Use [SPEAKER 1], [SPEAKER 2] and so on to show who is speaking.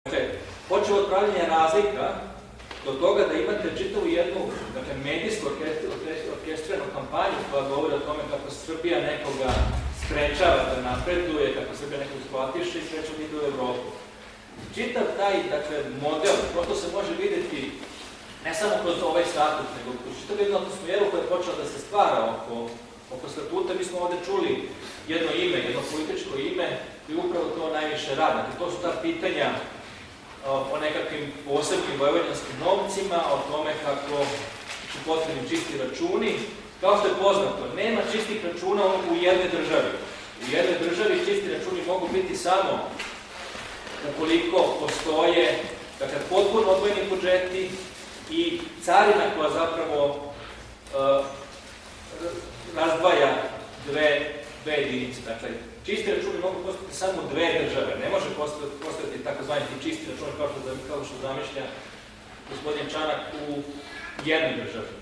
[SPEAKER 1] Dakle, počeo od pravljenja razlika do toga da imate čitavu jednu medijsku orkestriranu kampanju koja govori o tome kako Srbija nekoga sprečava da napreduje, kako Srbija nekog eksploatiše i sprečava da ide u Evropu. Čitav taj model, prosto se može videti ne samo kroz ovaj statut, nego kroz čitav jednu atmosferu koja je počela da se stvara oko statuta. Mi smo ovde čuli jedno ime, jedno političko ime koji upravo to najviše radi. To su ta pitanja o nekakvim posebnim vojvođanskim novcima, o tome kako su potrebni čisti računi. Kao što je poznato, nema čistih računa u jednoj državi. U jednoj državi čisti računi mogu biti samo ukoliko postoje potpuno odvojeni budžeti i carina koja zapravo razdvaja dve jedinice. Dakle, čisti računi mogu postojati samo u dve države. Ne može postojati takozvani čisti računi kao što zamišlja gospodin Čanak u jednoj državi.